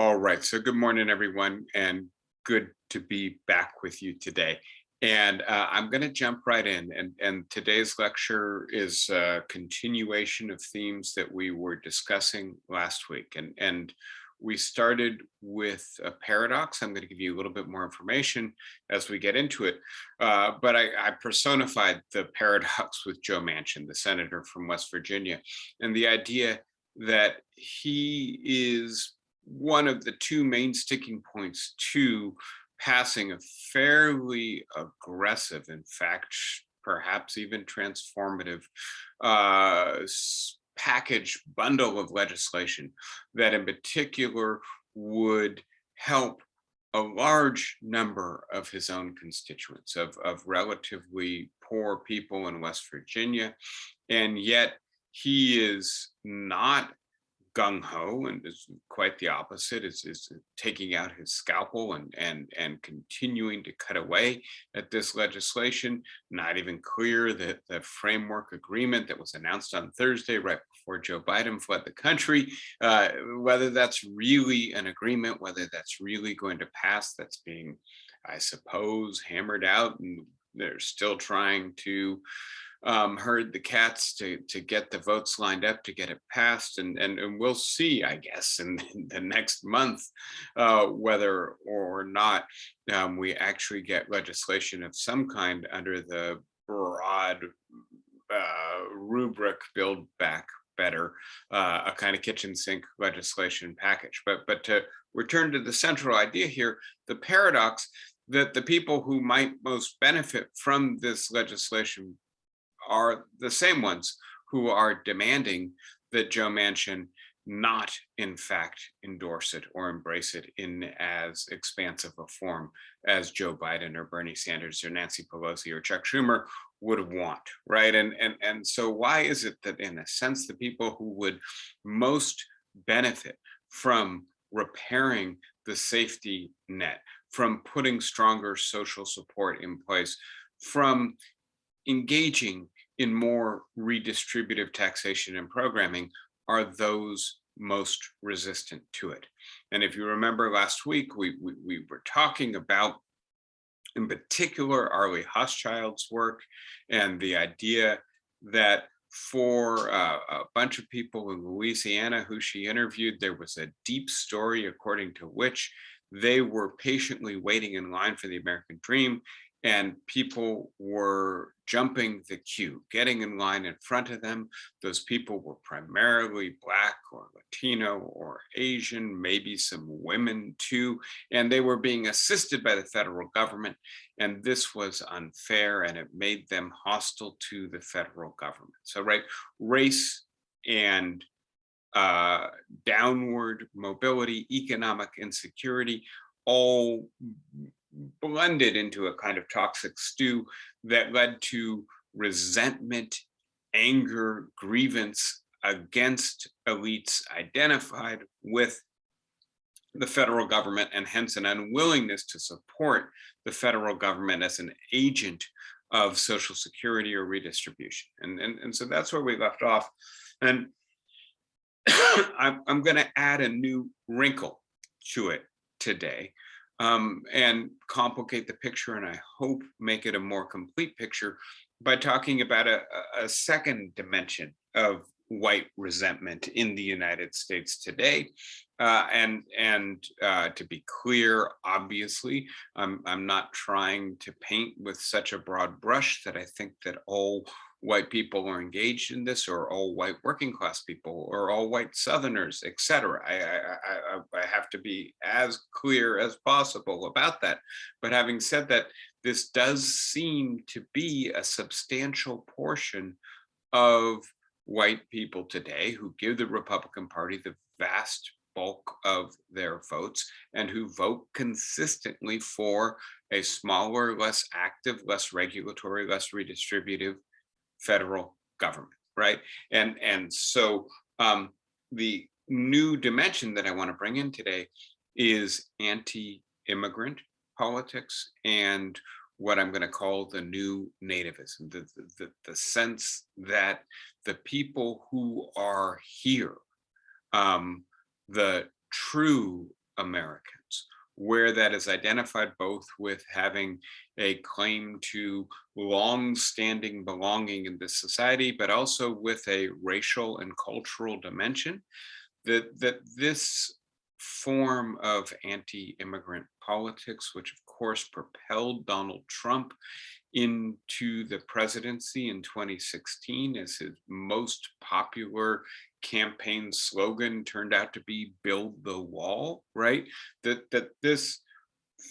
All right. So good morning, everyone, and good to be back with you today. And I'm going to jump right in. And today's lecture is a continuation of themes that we were discussing last week. And we started with a paradox. I'm going to give you a little bit more information as we get into it. But I personified the paradox with Joe Manchin, the senator from West Virginia, and the idea that he is one of the two main sticking points to passing a fairly aggressive, in fact, perhaps even transformative package bundle of legislation that in particular would help a large number of his own constituents, of relatively poor people in West Virginia. And yet he is not gung ho and is quite the opposite, is taking out his scalpel and continuing to cut away at this legislation. Not even clear that the framework agreement that was announced on Thursday, right before Joe Biden fled the country, whether that's really an agreement, whether that's really going to pass. That's being, I suppose, hammered out, and they're still trying to herd the cats to get the votes lined up to get it passed, and we'll see, I guess, in the next month whether or not we actually get legislation of some kind under the broad rubric Build Back Better, a kind of kitchen sink legislation package. But to return to the central idea here, the paradox that the people who might most benefit from this legislation are the same ones who are demanding that Joe Manchin not, in fact, endorse it or embrace it in as expansive a form as Joe Biden or Bernie Sanders or Nancy Pelosi or Chuck Schumer would want, right? And so why is it that, in a sense, the people who would most benefit from repairing the safety net, from putting stronger social support in place, from engaging in more redistributive taxation and programming, are those most resistant to it? And if you remember last week, we were talking about, in particular, Arlie Hochschild's work and the idea that for a bunch of people in Louisiana who she interviewed, there was a deep story according to which they were patiently waiting in line for the American dream, and people were jumping the queue, getting in line in front of them. Those people were primarily Black or Latino or Asian, maybe some women too, and they were being assisted by the federal government. And this was unfair, and it made them hostile to the federal government. So, right, race and downward mobility, economic insecurity, all blended into a kind of toxic stew that led to resentment, anger, grievance against elites identified with the federal government, and hence an unwillingness to support the federal government as an agent of social security or redistribution. And so that's where we left off. And I'm going to add a new wrinkle to it today, and complicate the picture, and I hope make it a more complete picture by talking about a second dimension of white resentment in the United States today. And to be clear, obviously, I'm not trying to paint with such a broad brush that I think that all white people are engaged in this, or all white working class people, or all white Southerners, etc. I have to be as clear as possible about that. But having said that, this does seem to be a substantial portion of white people today who give the Republican Party the vast bulk of their votes, and who vote consistently for a smaller, less active, less regulatory, less redistributive federal government, right? And so the new dimension that I want to bring in today is anti-immigrant politics, and what I'm going to call the new nativism, the sense that the people who are here, the true Americans, where that is identified both with having a claim to long-standing belonging in this society, but also with a racial and cultural dimension, that this form of anti-immigrant politics, which of course propelled Donald Trump into the presidency in 2016 as his most popular campaign slogan turned out to be build the wall, right? That this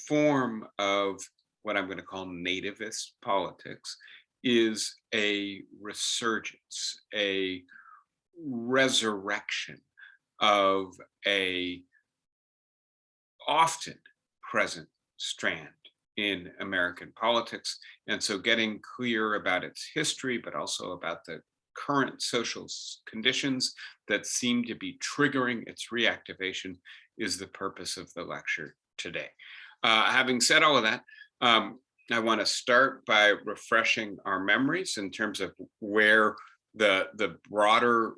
form of what I'm going to call nativist politics is a resurgence, a resurrection of a often present strand in American politics. And so getting clear about its history, but also about the current social conditions that seem to be triggering its reactivation is the purpose of the lecture today. Having said all of that, I want to start by refreshing our memories in terms of where the broader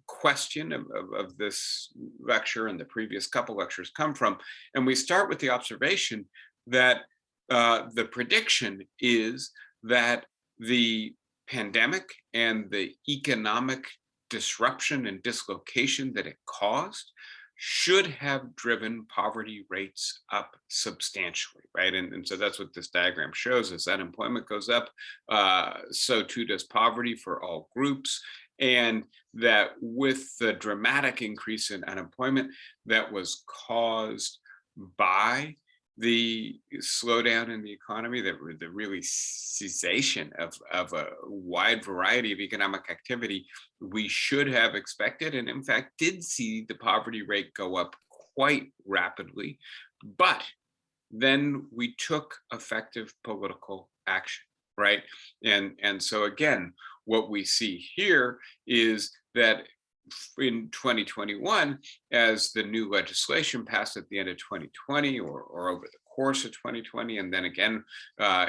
question of this lecture and the previous couple lectures come from. And we start with the observation that the prediction is that the pandemic and the economic disruption and dislocation that it caused should have driven poverty rates up substantially, right? And so that's what this diagram shows. As unemployment goes up, so too does poverty for all groups. And that with the dramatic increase in unemployment that was caused by the slowdown in the economy, the really cessation of a wide variety of economic activity, we should have expected, and in fact did see the poverty rate go up quite rapidly. But then we took effective political action, right? And so again, what we see here is that in 2021, as the new legislation passed at the end of 2020 or over the course of 2020, and then again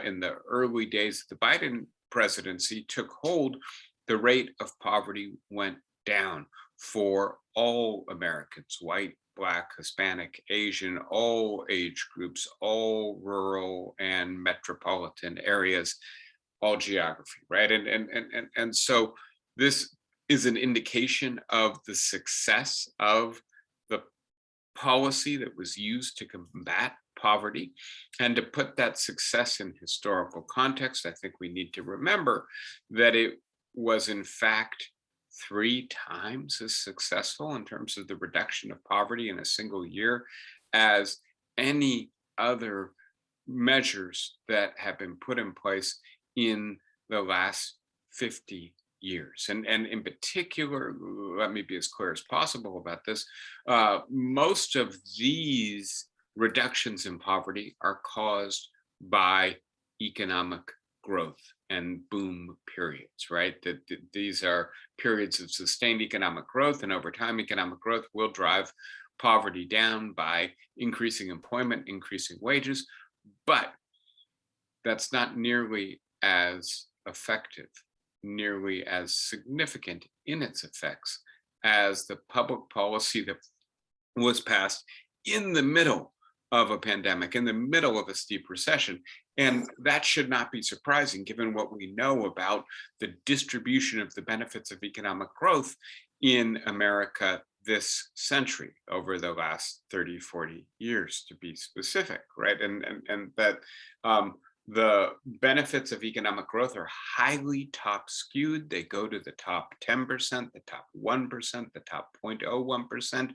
in the early days of the Biden presidency took hold, the rate of poverty went down for all Americans, white, Black, Hispanic, Asian, all age groups, all rural and metropolitan areas, all geography, right? And so this is an indication of the success of the policy that was used to combat poverty. And to put that success in historical context, I think we need to remember that it was in fact 3 times as successful in terms of the reduction of poverty in a single year as any other measures that have been put in place in the last 50 years. And in particular, let me be as clear as possible about this. Most of these reductions in poverty are caused by economic growth and boom periods, right? That these are periods of sustained economic growth, and over time, economic growth will drive poverty down by increasing employment, increasing wages. But that's not nearly as effective, nearly as significant in its effects as the public policy that was passed in the middle of a pandemic, in the middle of a steep recession. And that should not be surprising given what we know about the distribution of the benefits of economic growth in America this century, over the last 30, 40 years to be specific, right? And that the benefits of economic growth are highly top skewed. They go to the top 10%, the top 1%, the top 0.01%,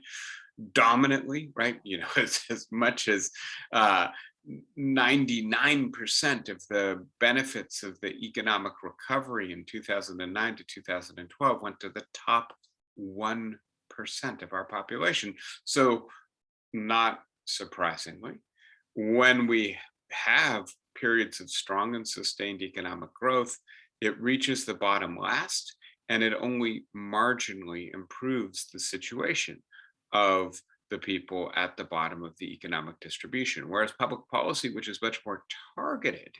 dominantly, right? You know, as much as 99% of the benefits of the economic recovery in 2009 to 2012 went to the top 1% of our population. So not surprisingly, when we have periods of strong and sustained economic growth, it reaches the bottom last, and it only marginally improves the situation of the people at the bottom of the economic distribution. Whereas public policy, which is much more targeted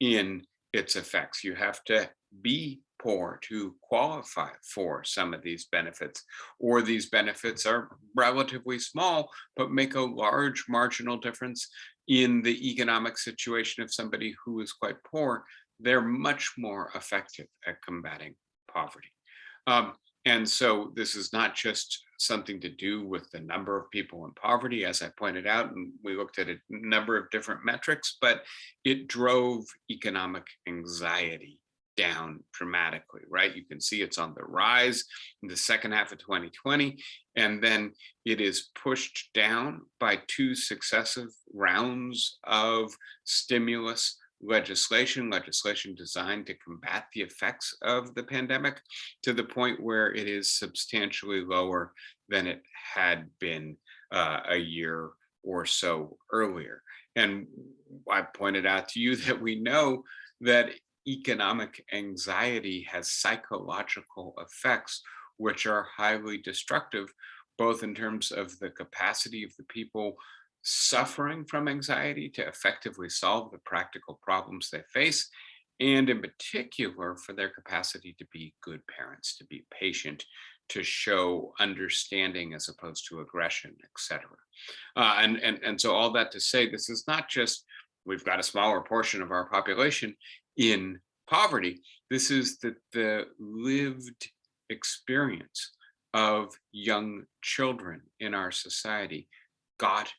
in its effects, you have to be poor to qualify for some of these benefits, or these benefits are relatively small but make a large marginal difference in the economic situation of somebody who is quite poor. They're much more effective at combating poverty. Um, and so this is not just something to do with the number of people in poverty, as I pointed out, and we looked at a number of different metrics, but it drove economic anxiety down dramatically, right? You can see it's on the rise in the second half of 2020, and then it is pushed down by two successive rounds of stimulus legislation designed to combat the effects of the pandemic, to the point where it is substantially lower than it had been a year or so earlier. And I pointed out to you that we know that economic anxiety has psychological effects which are highly destructive, both in terms of the capacity of the people suffering from anxiety to effectively solve the practical problems they face, and in particular for their capacity to be good parents, to be patient, to show understanding as opposed to aggression, etc. And so all that to say, this is not just we've got a smaller portion of our population in poverty. This is the lived experience of young children in our society got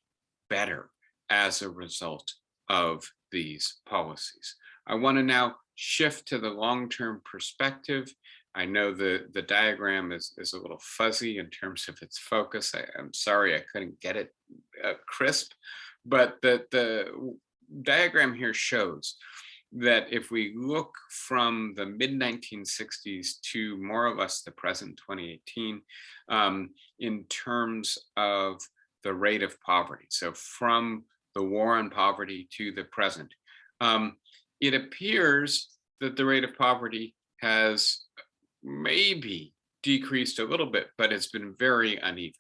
better as a result of these policies. I want to now shift to the long-term perspective. I know the diagram is a little fuzzy in terms of its focus. I'm sorry I couldn't get it crisp, but the diagram here shows that if we look from the mid-1960s to more or less the present 2018, in terms of the rate of poverty, so from the war on poverty to the present, it appears that the rate of poverty has maybe decreased a little bit, but it's been very uneven.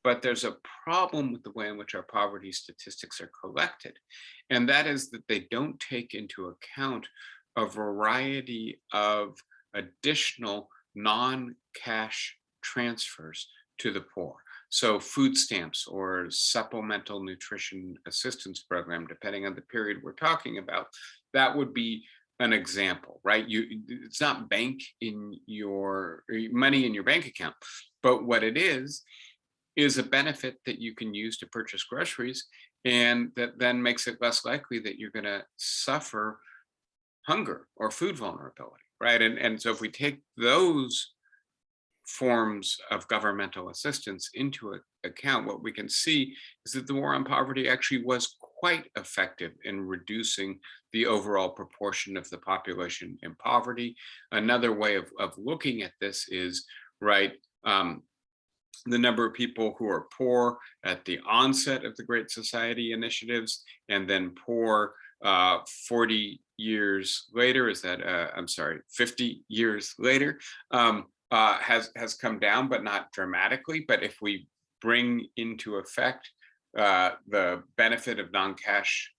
But there's a problem with the way in which our poverty statistics are collected, and that is that they don't take into account a variety of additional non-cash transfers to the poor. So food stamps or supplemental nutrition assistance program, depending on the period we're talking about, that would be an example, right? It's not bank in your money in your bank account, but what it is a benefit that you can use to purchase groceries, and that then makes it less likely that you're going to suffer hunger or food vulnerability, right? And so if we take those forms of governmental assistance into account, what we can see is that the war on poverty actually was quite effective in reducing the overall proportion of the population in poverty. Another way of looking at this is, right, the number of people who are poor at the onset of the Great Society initiatives, and then poor 40 years later, is that, I'm sorry, 50 years later, has come down, but not dramatically. But if we bring into effect the benefit of non-cash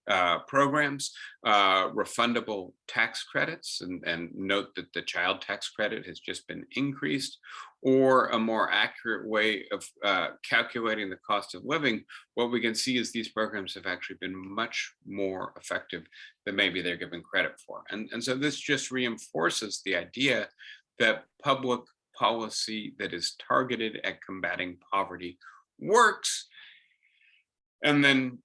programs, refundable tax credits, and note that the child tax credit has just been increased, or a more accurate way of calculating the cost of living, what we can see is these programs have actually been much more effective than maybe they're given credit for. And so this just reinforces the idea that public policy that is targeted at combating poverty works, and then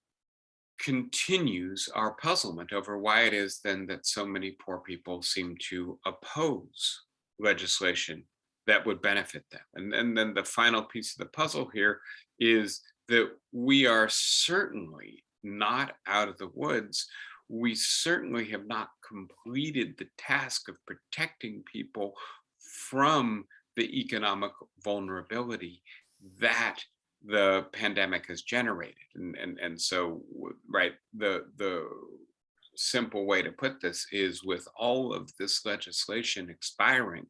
continues our puzzlement over why it is then that so many poor people seem to oppose legislation that would benefit them. And then the final piece of the puzzle here is that we are certainly not out of the woods. We certainly have not completed the task of protecting people from the economic vulnerability that the pandemic has generated. And so, right, the simple way to put this is, with all of this legislation expiring,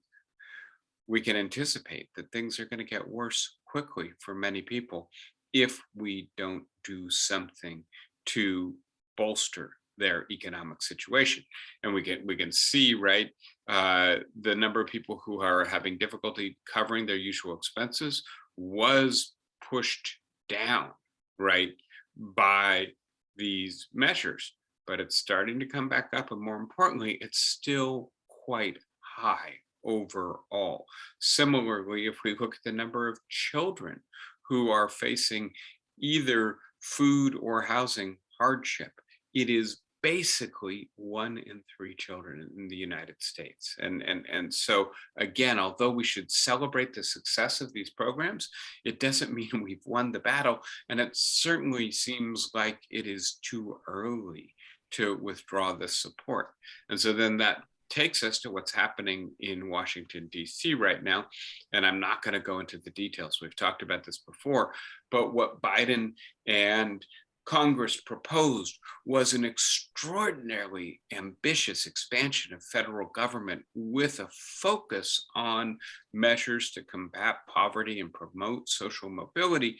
we can anticipate that things are going to get worse quickly for many people if we don't do something to bolster their economic situation. And we can see, right, the number of people who are having difficulty covering their usual expenses was pushed down, right, by these measures. But it's starting to come back up, and more importantly, it's still quite high overall. Similarly, if we look at the number of children who are facing either food or housing hardship, it is basically 1 in 3 children in the United States. And so again, although we should celebrate the success of these programs, it doesn't mean we've won the battle. And it certainly seems like it is too early to withdraw this support. And so then that takes us to what's happening in Washington, D.C. right now. And I'm not going to go into the details. We've talked about this before, but what Biden and Congress proposed was an extraordinarily ambitious expansion of federal government with a focus on measures to combat poverty and promote social mobility.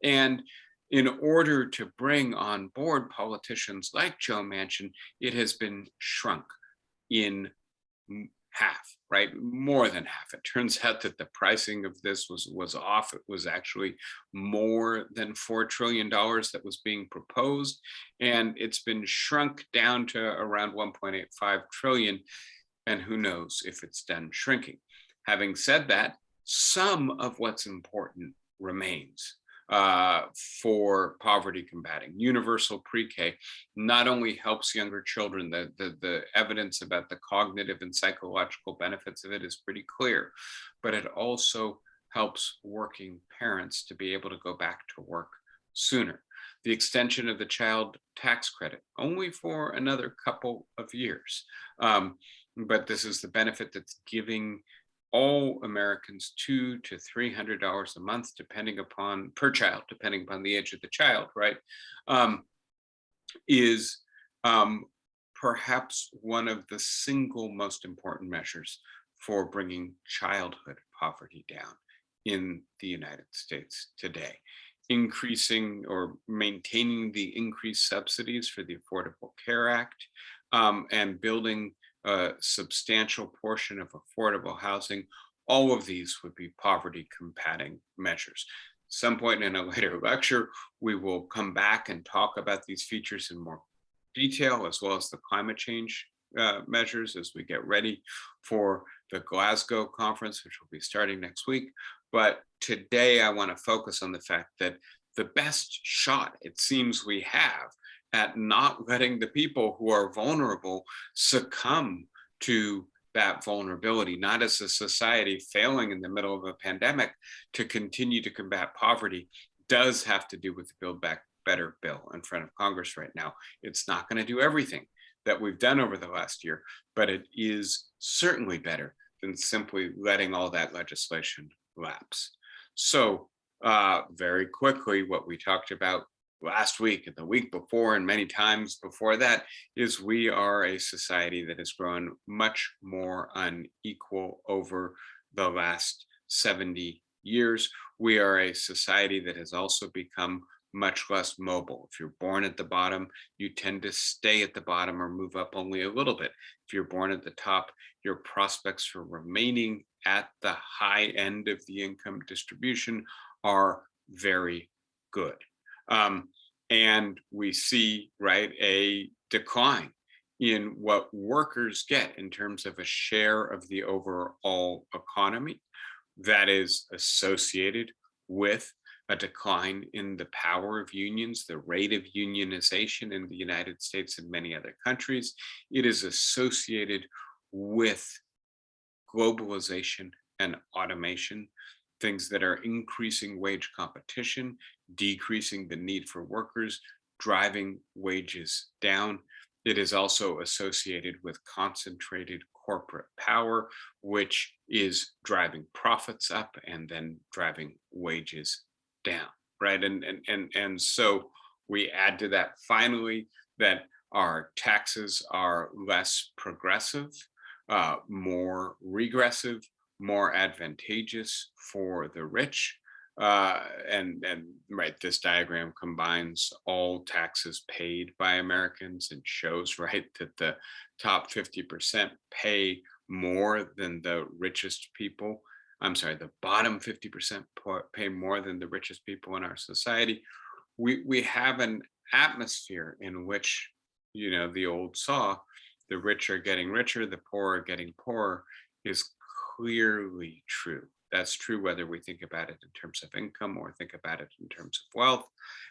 And in order to bring on board politicians like Joe Manchin, it has been shrunk in half, right? More than half. It turns out that the pricing of this was off. It was actually more than $4 trillion that was being proposed, and it's been shrunk down to around 1.85 trillion. And who knows if it's done shrinking. Having said that, some of what's important remains for poverty combating. Universal pre-K not only helps younger children, the evidence about the cognitive and psychological benefits of it is pretty clear, but it also helps working parents to be able to go back to work sooner. The extension of the child tax credit, only for another couple of years. But this is the benefit that's giving all Americans $200 to $300 a month, depending upon per child, depending upon the age of the child, right? Is perhaps one of the single most important measures for bringing childhood poverty down in the United States today. Increasing or maintaining the increased subsidies for the Affordable Care Act, and building a substantial portion of affordable housing, all of these would be poverty combating measures. Some point in a later lecture, we will come back and talk about these features in more detail, as well as the climate change measures as we get ready for the Glasgow conference, which will be starting next week. But today I want to focus on the fact that the best shot it seems we have at not letting the people who are vulnerable succumb to that vulnerability, not as a society failing in the middle of a pandemic to continue to combat poverty, does have to do with the Build Back Better bill in front of Congress right now. It's not going to do everything that we've done over the last year, but it is certainly better than simply letting all that legislation lapse. So very quickly, what we talked about last week and the week before and many times before that is we are a society that has grown much more unequal over the last 70 years. We are a society that has also become much less mobile. If you're born at the bottom, you tend to stay at the bottom or move up only a little bit. If you're born at the top, your prospects for remaining at the high end of the income distribution are very good. And we see, right, a decline in what workers get in terms of a share of the overall economy that is associated with a decline in the power of unions, the rate of unionization in the United States and many other countries. It is associated with globalization and automation, things that are increasing wage competition, decreasing the need for workers, driving wages down. It is also associated with concentrated corporate power, which is driving profits up and then driving wages down, right? And so we add to that finally that our taxes are less progressive, more regressive, more advantageous for the rich. And right, this diagram combines all taxes paid by Americans and shows, right, that the top 50% pay more than the richest people. I'm sorry, the bottom 50% pay more than the richest people in our society. We have an atmosphere in which, the old saw, the rich are getting richer, the poor are getting poorer, is clearly true. That's true whether we think about it in terms of income or think about it in terms of wealth.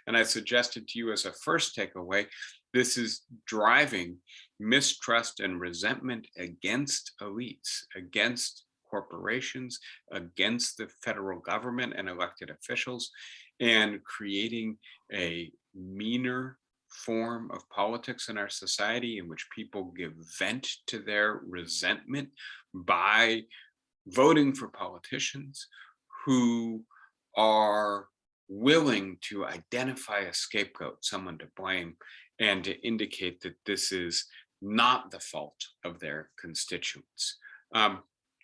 And I suggested to you as a first takeaway, this is driving mistrust and resentment against elites, against corporations, against the federal government and elected officials, and creating a meaner form of politics in our society in which people give vent to their resentment by voting for politicians who are willing to identify a scapegoat, someone to blame, and to indicate that this is not the fault of their constituents.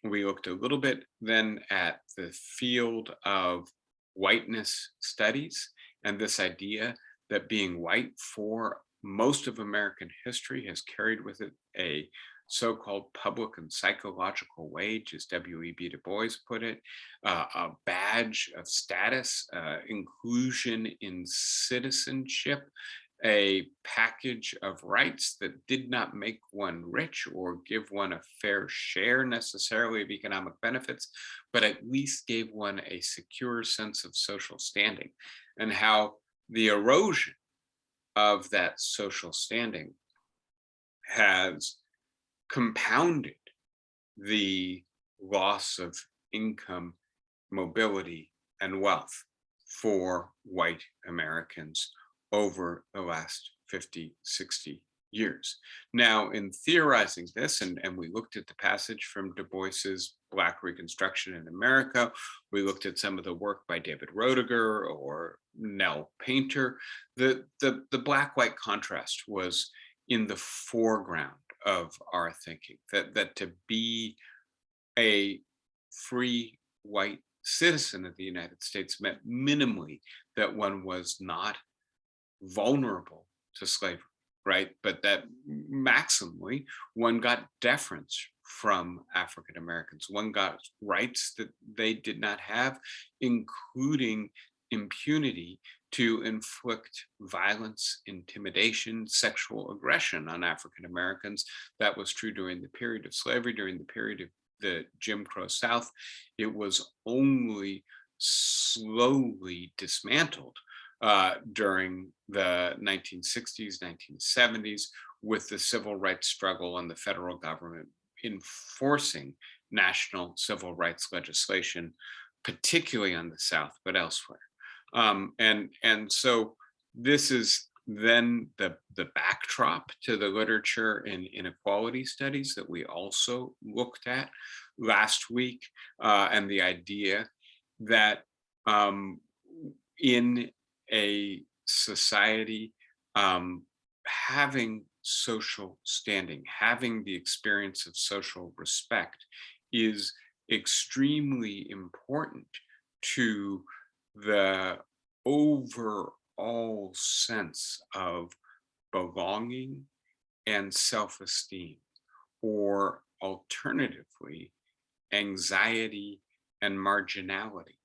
We looked a little bit then at the field of whiteness studies and this idea that being white for most of American history has carried with it a so-called public and psychological wage, as W.E.B. Du Bois put it, a badge of status, inclusion in citizenship, a package of rights that did not make one rich or give one a fair share necessarily of economic benefits, but at least gave one a secure sense of social standing, and how the erosion of that social standing has compounded the loss of income, mobility, and wealth for white Americans over the last 50, 60 years. Now, in theorizing this, and we looked at the passage from Du Bois's Black Reconstruction in America, we looked at some of the work by David Roediger or Nell Painter, the black-white contrast was in the foreground of our thinking, that to be a free white citizen of the United States meant minimally that one was not vulnerable to slavery, right? But that maximally one got deference from African Americans. One got rights that they did not have, including impunity to inflict violence, intimidation, sexual aggression on African Americans. That was true during the period of slavery, during the period of the Jim Crow South. It was only slowly dismantled during the 1960s, 1970s, with the civil rights struggle and the federal government enforcing national civil rights legislation, particularly on the South, but elsewhere. And so this is then the backdrop to the literature in inequality studies that we also looked at last week, and the idea that in a society, having social standing, having the experience of social respect is extremely important to the overall sense of belonging and self-esteem, or alternatively, anxiety and marginality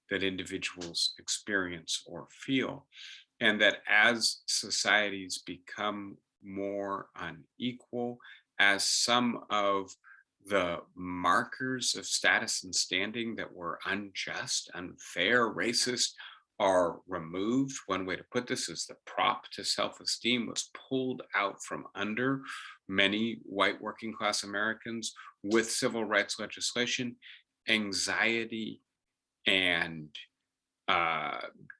that individuals experience or feel. And that as societies become more unequal, as some of the markers of status and standing that were unjust, unfair, racist are removed. One way to put this is the prop to self-esteem was pulled out from under many white working class Americans with civil rights legislation. Anxiety and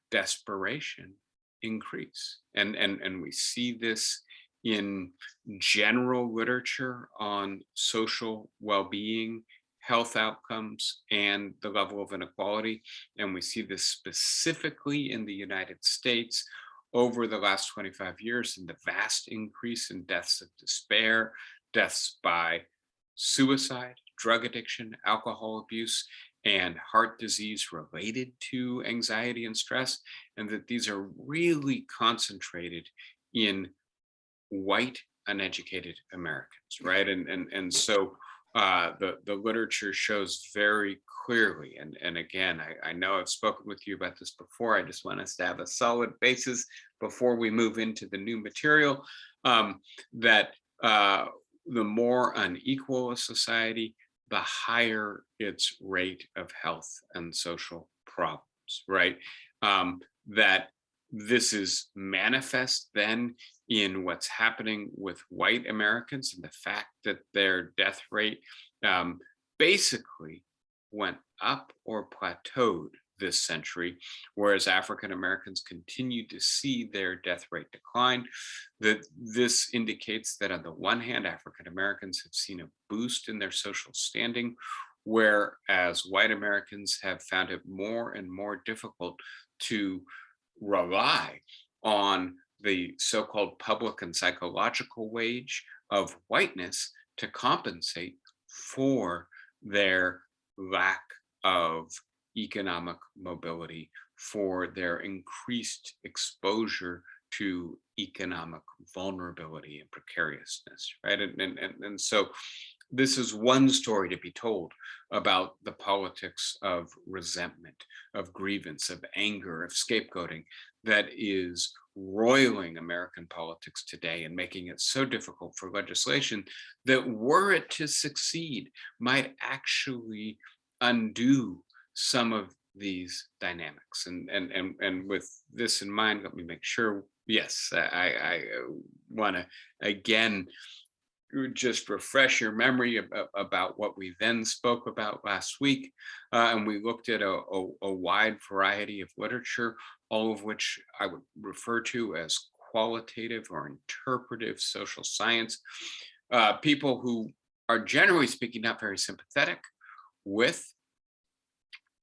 desperation increase. And we see this in general literature on social well-being, health outcomes, and the level of inequality. And we see this specifically in the United States over the last 25 years in the vast increase in deaths of despair, deaths by suicide, drug addiction, alcohol abuse, and heart disease related to anxiety and stress, and that these are really concentrated in white uneducated Americans, right? And so the literature shows very clearly, and again, I know I've spoken with you about this before. I just want us to have a solid basis before we move into the new material. That the more unequal a society, the higher its rate of health and social problems, right? That this is manifest then in what's happening with white Americans and the fact that their death rate um, basically went up or plateaued this century, whereas African Americans continue to see their death rate decline. That this indicates that on the one hand, African Americans have seen a boost in their social standing, whereas white Americans have found it more and more difficult to rely on the so-called public and psychological wage of whiteness to compensate for their lack of economic mobility, for their increased exposure to economic vulnerability and precariousness, right? And so this is one story to be told about the politics of resentment, of grievance, of anger, of scapegoating that is roiling American politics today and making it so difficult for legislation that, were it to succeed, might actually undo some of these dynamics. And with this in mind, let me make sure, yes, I want to again just refresh your memory about what we then spoke about last week. And we looked at a wide variety of literature, all of which I would refer to as qualitative or interpretive social science. People who are, generally speaking, not very sympathetic with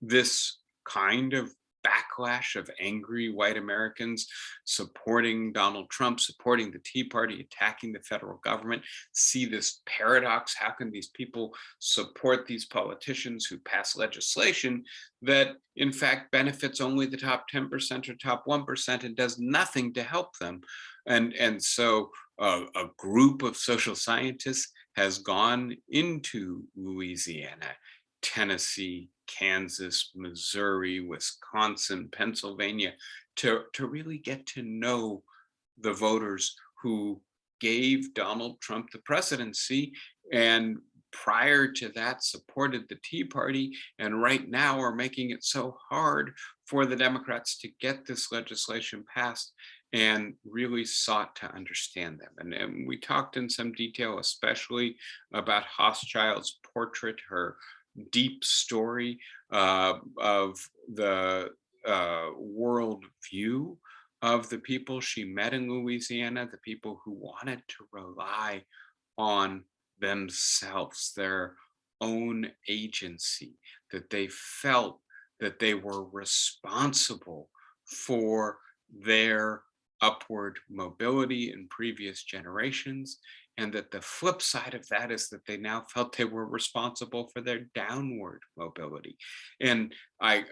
this kind of backlash of angry white Americans supporting Donald Trump, supporting the Tea Party, attacking the federal government, see this paradox. How can these people support these politicians who pass legislation that in fact benefits only the top 10% or top 1% and does nothing to help them? And so a group of social scientists has gone into Louisiana, Tennessee, Kansas, Missouri, Wisconsin, Pennsylvania, to really get to know the voters who gave Donald Trump the presidency, and prior to that supported the Tea Party, and right now are making it so hard for the Democrats to get this legislation passed, and really sought to understand them. And we talked in some detail, especially about Hochschild's portrait, her deep story of the world view of the people she met in Louisiana, the people who wanted to rely on themselves, their own agency, that they felt that they were responsible for their upward mobility in previous generations, and that the flip side of that is that they now felt they were responsible for their downward mobility. And I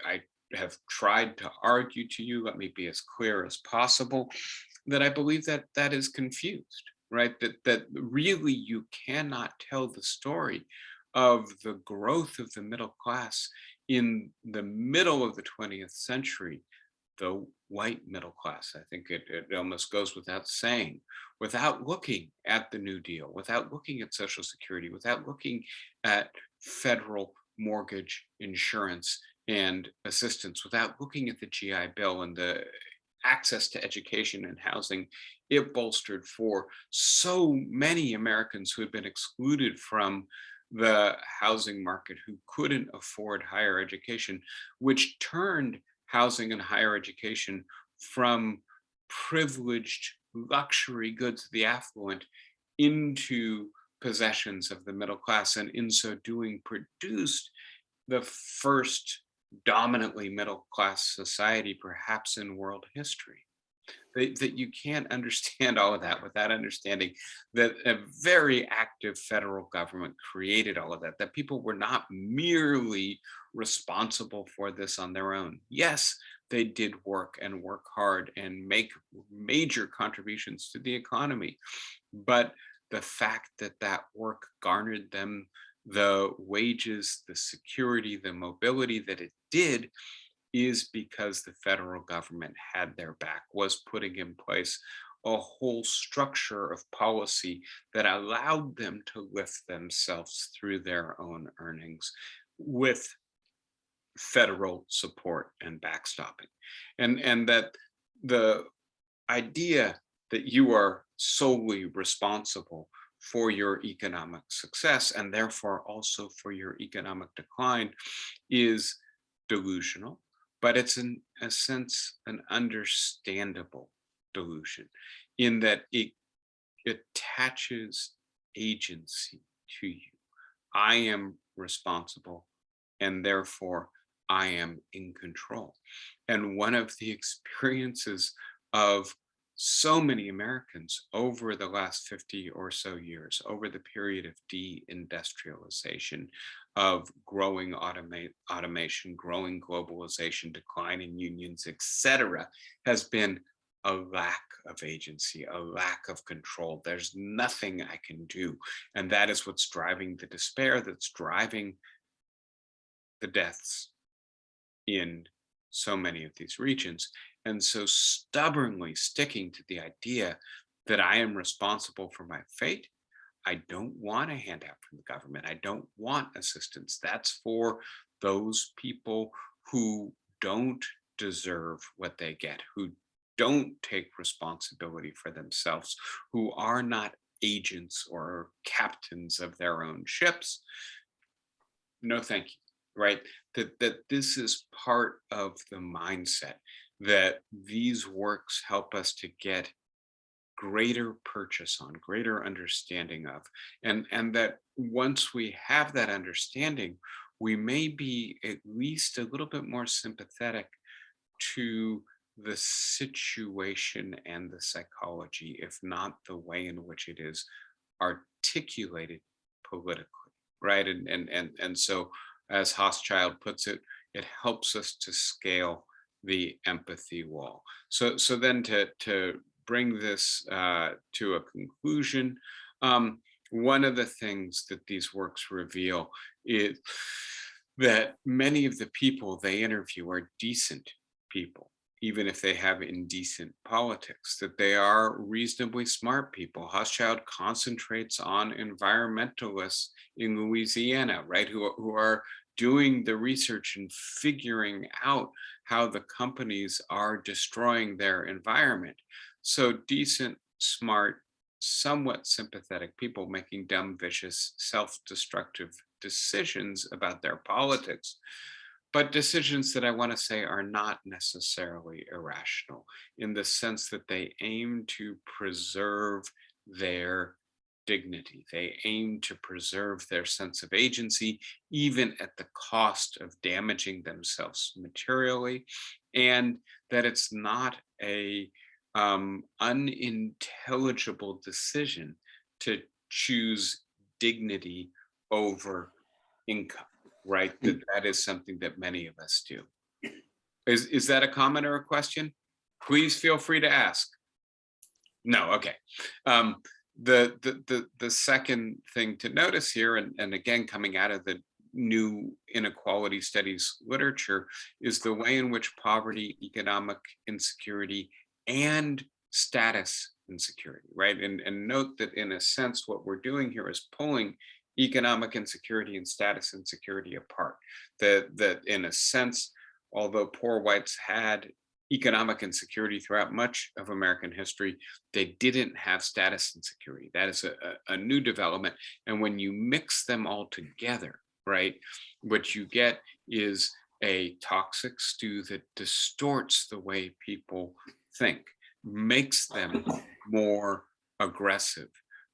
have tried to argue to you, let me be as clear as possible, that I believe that that is confused, right? That really you cannot tell the story of the growth of the middle class in the middle of the 20th century, the white middle class. I think it almost goes without saying, without looking at the New Deal, without looking at Social Security, without looking at federal mortgage insurance and assistance, without looking at the GI Bill and the access to education and housing it bolstered for so many Americans who had been excluded from the housing market, who couldn't afford higher education, which turned housing and higher education from privileged luxury goods of the affluent into possessions of the middle class, and in so doing produced the first dominantly middle class society perhaps in world history. that you can't understand all of that without understanding that a very active federal government created all of that, that people were not merely responsible for this on their own. Yes, they did work and work hard and make major contributions to the economy, but the fact that that work garnered them the wages, the security, the mobility that it did is because the federal government had their back, was putting in place a whole structure of policy that allowed them to lift themselves through their own earnings with federal support and backstopping. And that the idea that you are solely responsible for your economic success and therefore also for your economic decline is delusional, but it's in a sense an understandable delusion in that it attaches agency to you. I am responsible and therefore I am in control. And one of the experiences of so many Americans over the last 50 or so years, over the period of deindustrialization, of growing automation, growing globalization, decline in unions, etc., has been a lack of agency, a lack of control. There's nothing I can do. And that is what's driving the despair, that's driving the deaths in so many of these regions. And so stubbornly sticking to the idea that I am responsible for my fate. I don't want a handout from the government. I don't want assistance. That's for those people who don't deserve what they get, who don't take responsibility for themselves, who are not agents or captains of their own ships. No, thank you. Right? That this is part of the mindset that these works help us to get greater purchase on, greater understanding of, and that once we have that understanding, we may be at least a little bit more sympathetic to the situation and the psychology, if not the way in which it is articulated politically, right? And so, as Hochschild puts it, it helps us to scale the empathy wall. So then to bring this to a conclusion, one of the things that these works reveal is that many of the people they interview are decent people, even if they have indecent politics, that they are reasonably smart people. Hochschild concentrates on environmentalists in Louisiana, right, who are doing the research and figuring out how the companies are destroying their environment. So decent, smart, somewhat sympathetic people making dumb, vicious, self-destructive decisions about their politics, but decisions that I want to say are not necessarily irrational in the sense that they aim to preserve their dignity. They aim to preserve their sense of agency, even at the cost of damaging themselves materially, and that it's not a unintelligible decision to choose dignity over income, right? That is something that many of us do. Is that a comment or a question? Please feel free to ask. No, okay. The second thing to notice here, and again, coming out of the new inequality studies literature, is the way in which poverty, economic insecurity, and status insecurity, right? And note that in a sense, what we're doing here is pulling economic insecurity and status insecurity apart. That in a sense, although poor whites had economic insecurity throughout much of American history, they didn't have status insecurity. That is a new development. And when you mix them all together, right, what you get is a toxic stew that distorts the way people think, makes them more aggressive,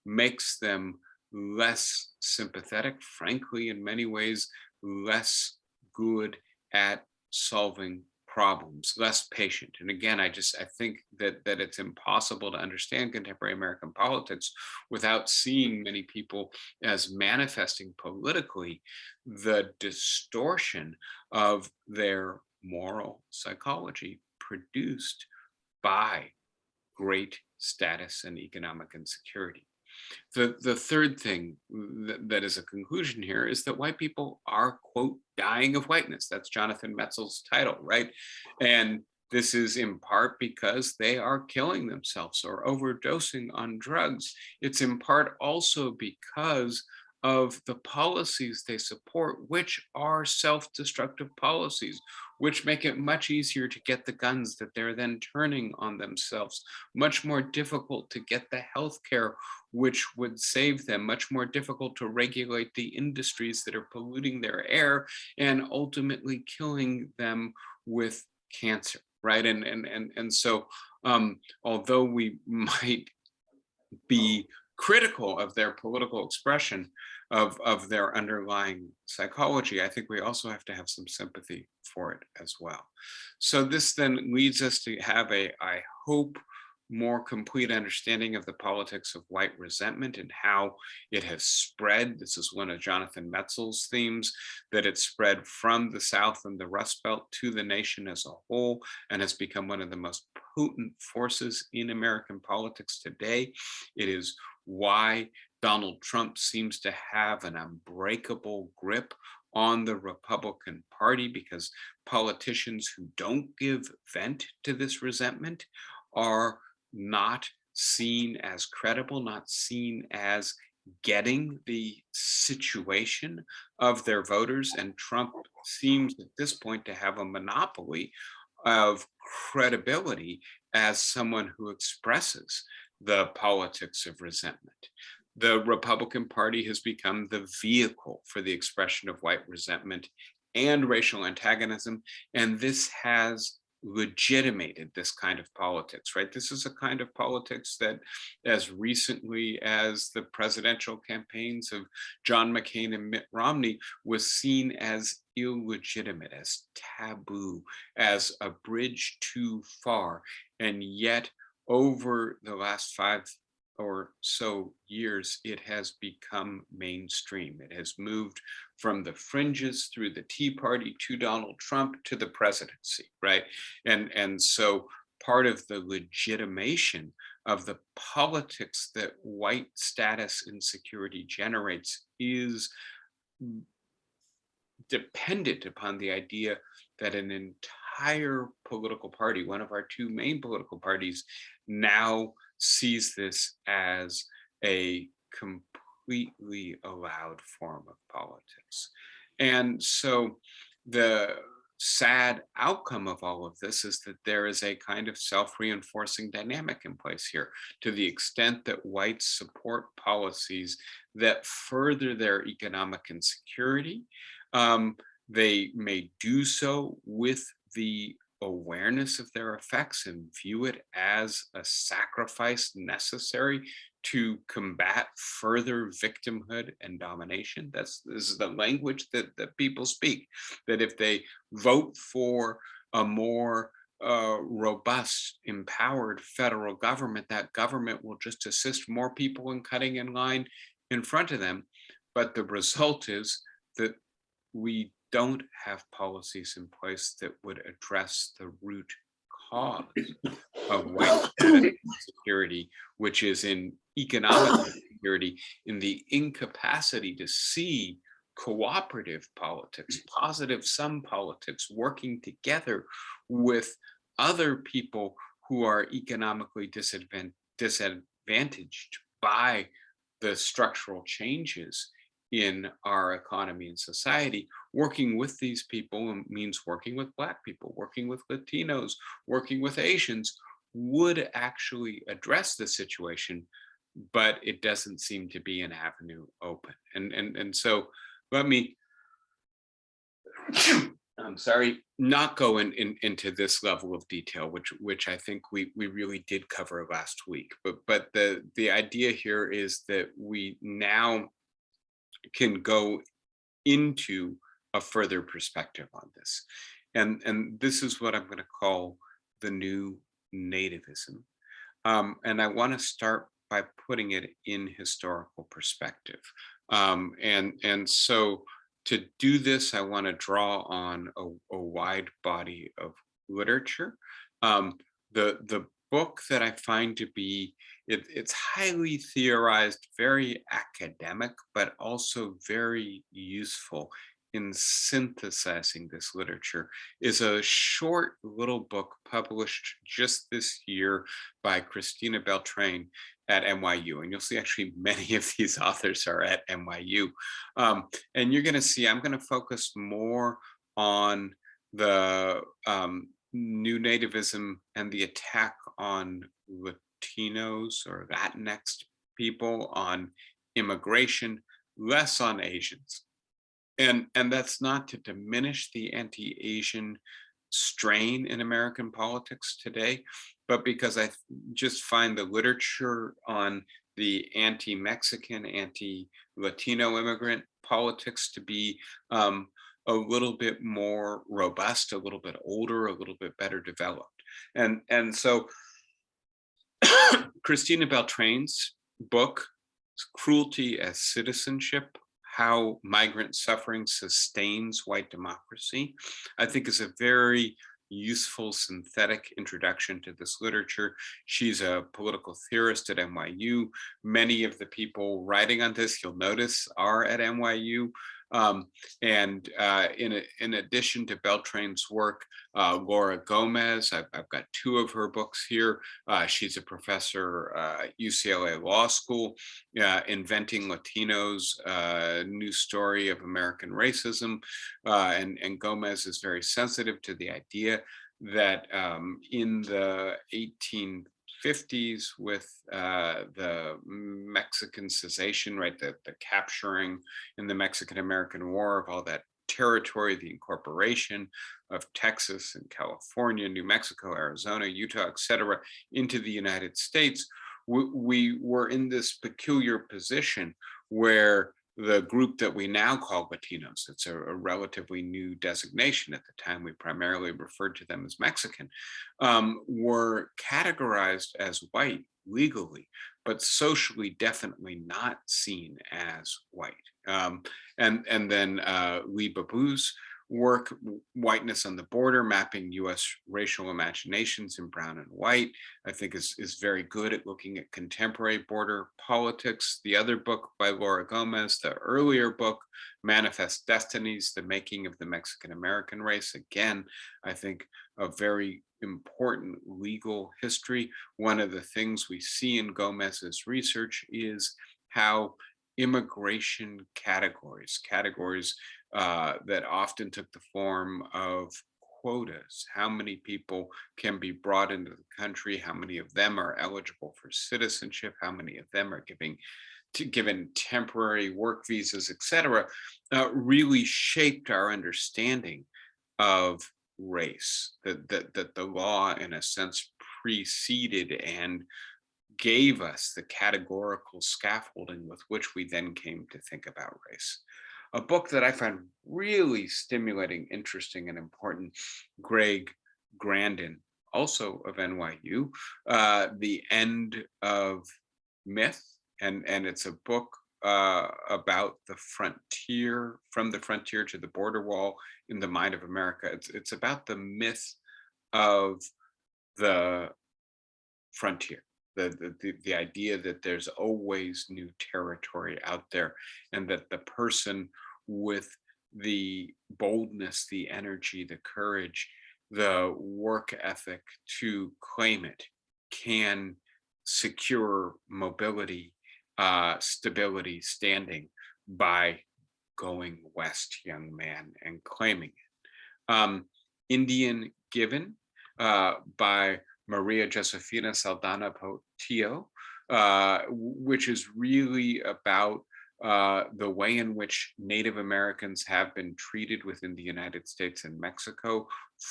makes them less sympathetic, frankly, in many ways, less good at solving problems, less patient. And again, I think that it's impossible to understand contemporary American politics without seeing many people as manifesting politically the distortion of their moral psychology produced by great status and economic insecurity. The third thing that is a conclusion here is that white people are, quote, dying of whiteness. That's Jonathan Metzl's title, right? And this is in part because they are killing themselves or overdosing on drugs. It's in part also because of the policies they support, which are self-destructive policies, which make it much easier to get the guns that they're then turning on themselves, much more difficult to get the health care which would save them, much more difficult to regulate the industries that are polluting their air and ultimately killing them with cancer, right? And so although we might be critical of their political expression, of their underlying psychology, I think we also have to have some sympathy for it as well. So this then leads us to have I hope, more complete understanding of the politics of white resentment and how it has spread. This is one of Jonathan Metzl's themes, that it spread from the South and the Rust Belt to the nation as a whole and has become one of the most potent forces in American politics today. It is why Donald Trump seems to have an unbreakable grip on the Republican Party, because politicians who don't give vent to this resentment are not seen as credible, not seen as getting the situation of their voters. And Trump seems at this point to have a monopoly of credibility as someone who expresses the politics of resentment. The Republican Party has become the vehicle for the expression of white resentment and racial antagonism, and this has legitimated this kind of politics, right? This is a kind of politics that, as recently as the presidential campaigns of John McCain and Mitt Romney, was seen as illegitimate, as taboo, as a bridge too far. And yet, over the last 5 or so years, it has become mainstream. It has moved from the fringes through the Tea Party to Donald Trump to the presidency, right? And so part of the legitimation of the politics that white status insecurity generates is dependent upon the idea that an entire political party, one of our two main political parties, now sees this as a completely allowed form of politics. And so the sad outcome of all of this is that there is a kind of self-reinforcing dynamic in place here. To the extent that whites support policies that further their economic insecurity, they may do so with the awareness of their effects and view it as a sacrifice necessary to combat further victimhood and domination. This is the language that people speak, that if they vote for a more robust, empowered federal government, that government will just assist more people in cutting in line in front of them. But the result is that we don't have policies in place that would address the root cause of white insecurity, which is in economic insecurity, in the incapacity to see cooperative politics, positive sum politics, working together with other people who are economically disadvantaged by the structural changes in our economy and society. Working with these people means working with Black people, working with Latinos, working with Asians, would actually address the situation, but it doesn't seem to be an avenue open. And so let me, I'm sorry, not go into this level of detail, which I think we really did cover last week. But the idea here is that we now can go into a further perspective on this. And this is what I'm going to call the new nativism. And I want to start by putting it in historical perspective. And so to do this, I want to draw on a wide body of literature. The book that I find to be it's highly theorized, very academic, but also very useful in synthesizing this literature is a short little book published just this year by Christina Beltrain at NYU. And you'll see actually many of these authors are at NYU. And you're going to see, I'm going to focus more on the new nativism and the attack on Latinos or Latinx people, on immigration, less on Asians. And that's not to diminish the anti-Asian strain in American politics today, but because I just find the literature on the anti-Mexican, anti-Latino immigrant politics to be a little bit more robust, a little bit older, a little bit better developed. And so Christina Beltrain's book, Cruelty as Citizenship: How Migrant Suffering Sustains White Democracy, I think is a very useful synthetic introduction to this literature. She's a political theorist at NYU. Many of the people writing on this, you'll notice, are at NYU. And in addition to Beltrain's work, Laura Gomez, I've got two of her books here. She's a professor at UCLA Law School, Inventing Latinos, New Story of American Racism. And Gomez is very sensitive to the idea that in the 1850s, with the Mexican cessation, right, the capturing in the Mexican-American War of all that territory, the incorporation of Texas and California, New Mexico, Arizona, Utah, et cetera, into the United States, we were in this peculiar position where the group that we now call Latinos, it's a relatively new designation. At the time, we primarily referred to them as Mexican, were categorized as white legally, but socially definitely not seen as white. And then Lee Babu's work, Whiteness on the Border, Mapping US Racial Imaginations in Brown and White, I think is very good at looking at contemporary border politics. The other book by Laura Gomez, the earlier book, Manifest Destinies, The Making of the Mexican-American Race, again, I think a very important legal history. One of the things we see in Gomez's research is how immigration categories that often took the form of quotas, how many people can be brought into the country, how many of them are eligible for citizenship, how many of them are given temporary work visas, et cetera, really shaped our understanding of race, that the law in a sense preceded and gave us the categorical scaffolding with which we then came to think about race. A book that I find really stimulating, interesting, and important, Greg Grandin, also of NYU, The End of Myth. And it's a book about the frontier, from the frontier to the border wall in the mind of America. It's about the myth of the frontier. The idea that there's always new territory out there, and that the person with the boldness, the energy, the courage, the work ethic to claim it can secure mobility, stability, standing by going west, young man, and claiming it. Indian Given by Maria Josefina Saldana Portillo, which is really about the way in which Native Americans have been treated within the United States and Mexico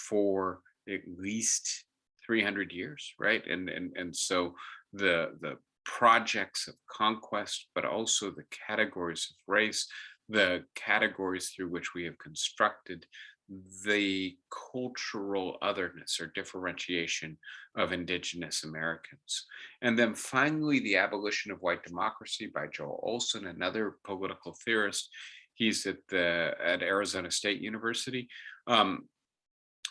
for at least 300 years, right? And so the projects of conquest, but also the categories of race, the categories through which we have constructed the cultural otherness or differentiation of indigenous Americans. And then finally, The Abolition of White Democracy by Joel Olson, another political theorist. He's at Arizona State University. Um,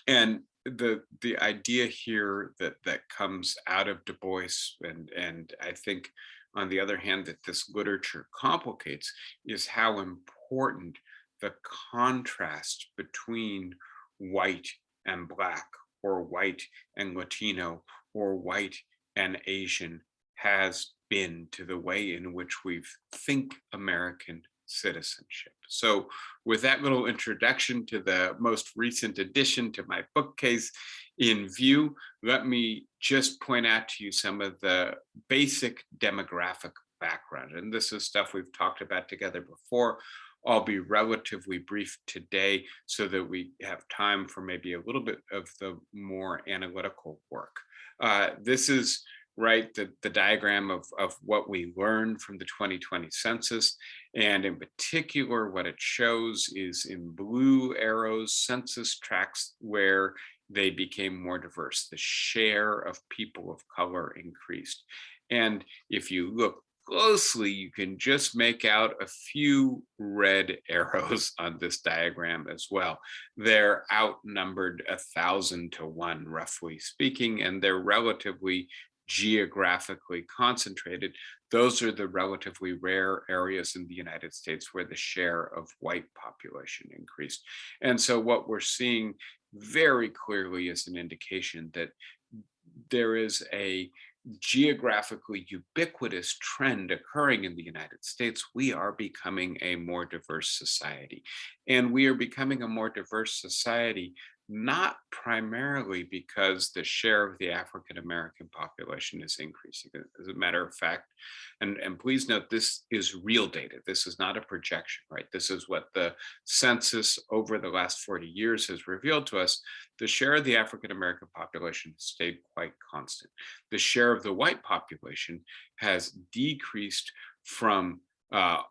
and the idea here that comes out of Du Bois, and I think on the other hand that this literature complicates, is how important the contrast between white and black, or white and Latino, or white and Asian has been to the way in which we think American citizenship. So with that little introduction to the most recent addition to my bookcase in view, let me just point out to you some of the basic demographic background. And this is stuff we've talked about together before. I'll be relatively brief today so that we have time for maybe a little bit of the more analytical work. This is the diagram of what we learned from the 2020 census. And in particular, what it shows is in blue arrows, census tracts where they became more diverse. The share of people of color increased. And if you look closely, you can just make out a few red arrows on this diagram as well. They're outnumbered 1,000 to 1, roughly speaking, and they're relatively geographically concentrated. Those are the relatively rare areas in the United States where the share of white population increased. And so what we're seeing very clearly is an indication that there is a geographically ubiquitous trend occurring in the United States. We are becoming a more diverse society. And we are becoming a more diverse society not primarily because the share of the African American population is increasing. As a matter of fact, and please note, this is real data. This is not a projection, right? This is what the census over the last 40 years has revealed to us. The share of the African American population stayed quite constant. The share of the white population has decreased from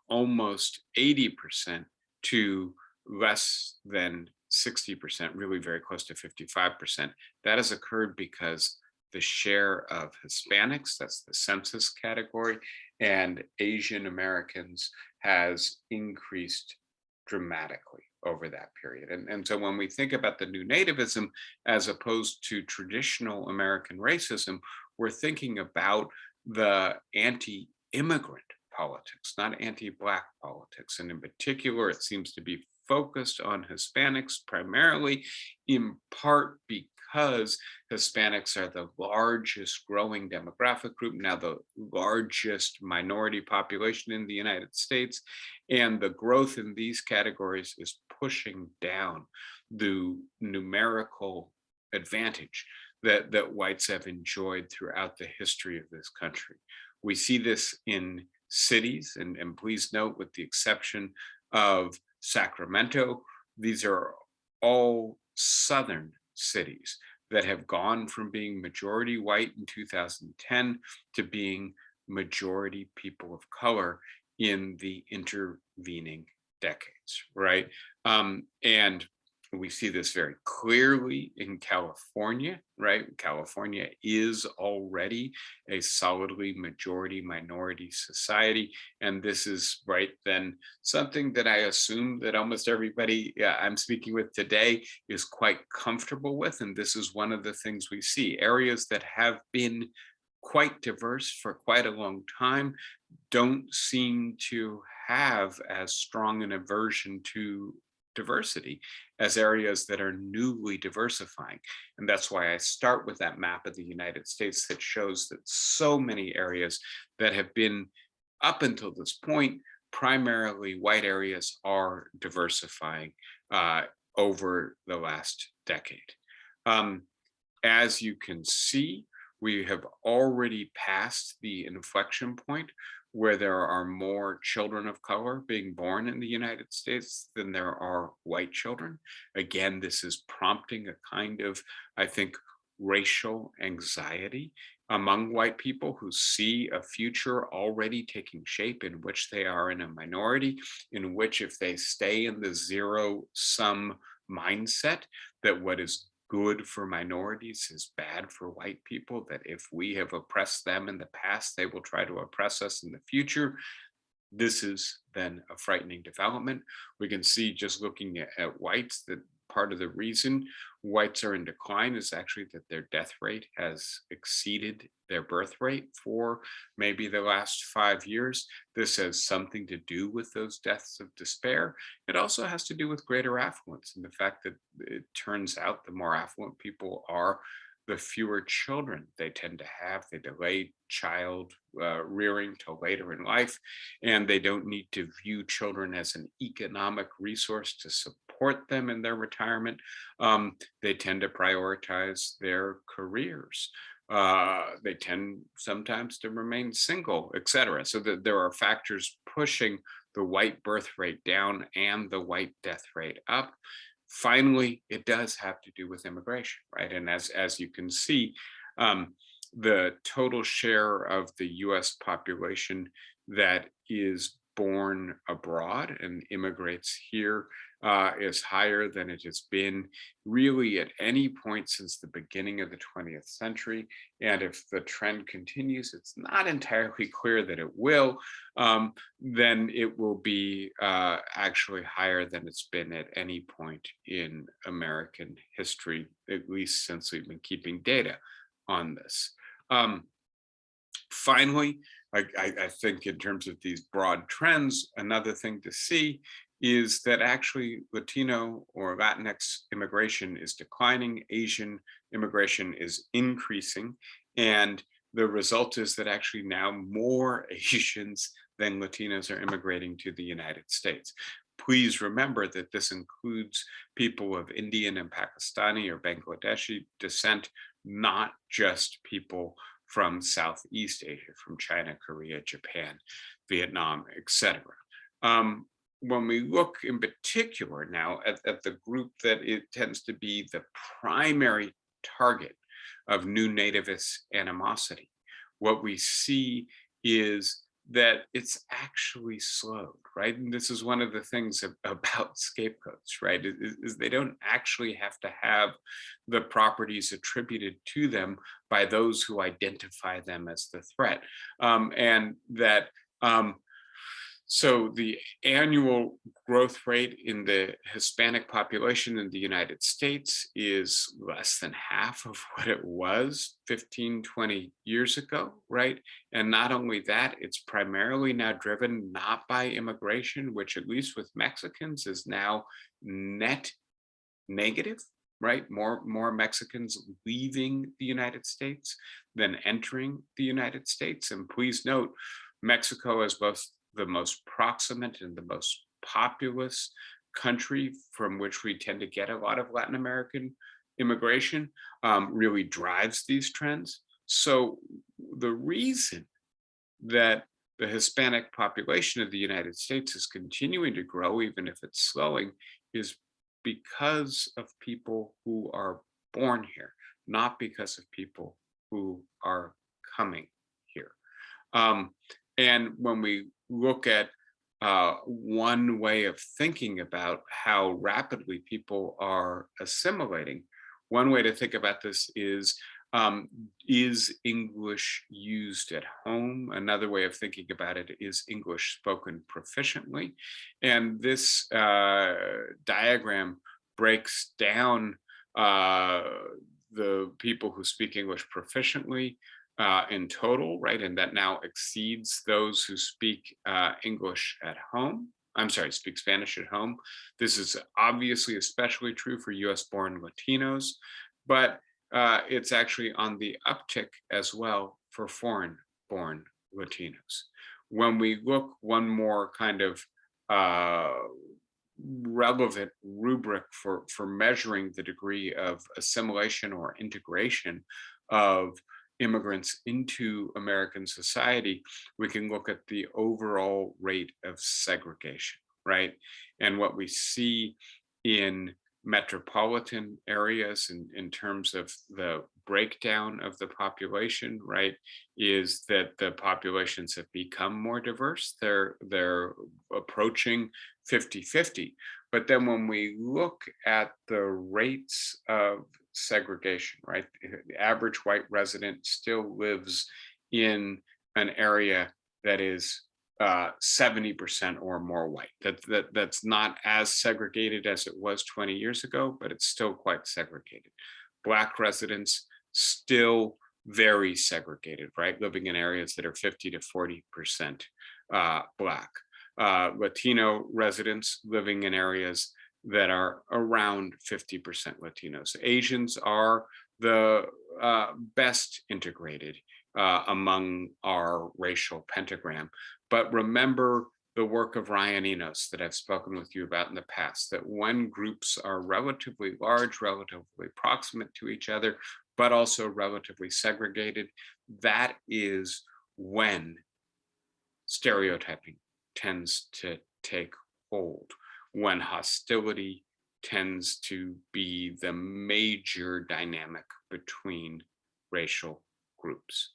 almost 80% to less than 60%, really very close to 55%. That has occurred because the share of Hispanics, that's the census category, and Asian Americans has increased dramatically over that period. And so when we think about the new nativism as opposed to traditional American racism, we're thinking about the anti-immigrant politics, not anti-Black politics. And in particular, it seems to be focused on Hispanics primarily, in part because Hispanics are the largest growing demographic group, now the largest minority population in the United States. And the growth in these categories is pushing down the numerical advantage that whites have enjoyed throughout the history of this country. We see this in cities, and please note, with the exception of Sacramento, these are all southern cities that have gone from being majority white in 2010 to being majority people of color in the intervening decades, right? And we see this very clearly in California, right? California is already a solidly majority minority society. And this is then something that I assume that almost everybody I'm speaking with today is quite comfortable with. And this is one of the things we see. Areas that have been quite diverse for quite a long time don't seem to have as strong an aversion to diversity as areas that are newly diversifying. And that's why I start with that map of the United States that shows that so many areas that have been, up until this point, primarily white areas are diversifying over the last decade. As you can see, we have already passed the inflection point where there are more children of color being born in the United States than there are white children. Again, this is prompting a kind of, I think, racial anxiety among white people who see a future already taking shape in which they are in a minority, in which if they stay in the zero-sum mindset that what is good for minorities is bad for white people, that if we have oppressed them in the past, they will try to oppress us in the future. This is then a frightening development. We can see just looking at whites that part of the reason whites are in decline is actually that their death rate has exceeded their birth rate for maybe the last 5 years. This has something to do with those deaths of despair. It also has to do with greater affluence and the fact that it turns out the more affluent people are, the fewer children they tend to have. They delay child rearing till later in life, and they don't need to view children as an economic resource to support them in their retirement. They tend to prioritize their careers. They tend sometimes to remain single, etc. So that there are factors pushing the white birth rate down and the white death rate up. Finally, it does have to do with immigration, right? And as you can see, the total share of the US population that is born abroad and immigrates here is higher than it has been really at any point since the beginning of the 20th century. And if the trend continues, it's not entirely clear that it will, then it will be actually higher than it's been at any point in American history, at least since we've been keeping data on this. Finally, I think in terms of these broad trends, another thing to see is that actually Latino or Latinx immigration is declining, Asian immigration is increasing, and the result is that actually now more Asians than Latinos are immigrating to the United States. Please remember that this includes people of Indian and Pakistani or Bangladeshi descent, not just people from Southeast Asia, from China, Korea, Japan, Vietnam, etc. When we look in particular now at the group that it tends to be the primary target of new nativist animosity, what we see is that it's actually slowed, right? And this is one of the things about scapegoats, right? Is they don't actually have to have the properties attributed to them by those who identify them as the threat. And that so the annual growth rate in the Hispanic population in the United States is less than half of what it was 15, 20 years ago, right? And not only that, it's primarily now driven not by immigration, which at least with Mexicans is now net negative, right? More Mexicans leaving the United States than entering the United States. And please note, Mexico is both the most proximate and the most populous country from which we tend to get a lot of Latin American immigration, really drives these trends. So the reason that the Hispanic population of the United States is continuing to grow, even if it's slowing, is because of people who are born here, not because of people who are coming here. And when we look at one way of thinking about how rapidly people are assimilating, one way to think about this is English used at home? Another way of thinking about it is English spoken proficiently. And this diagram breaks down the people who speak English proficiently in total, right? And that now exceeds those who speak English at home. I'm sorry, speak Spanish at home. This is obviously especially true for US born Latinos, but it's actually on the uptick as well for foreign born Latinos. When we look one more kind of relevant rubric for measuring the degree of assimilation or integration of immigrants into American society, we can look at the overall rate of segregation, right? And what we see in metropolitan areas in terms of the breakdown of the population, right, is that the populations have become more diverse. They're approaching 50-50. But then when we look at the rates of segregation, right, the average white resident still lives in an area that is 70% or more white. That's not as segregated as it was 20 years ago, but it's still quite segregated. Black residents still very segregated, right? Living in areas that are 50 to 40% Black. Latino residents living in areas that are around 50% Latinos. Asians are the best integrated among our racial pentagram. But remember the work of Ryan Enos that I've spoken with you about in the past, that when groups are relatively large, relatively proximate to each other, but also relatively segregated, that is when stereotyping tends to take hold, when hostility tends to be the major dynamic between racial groups.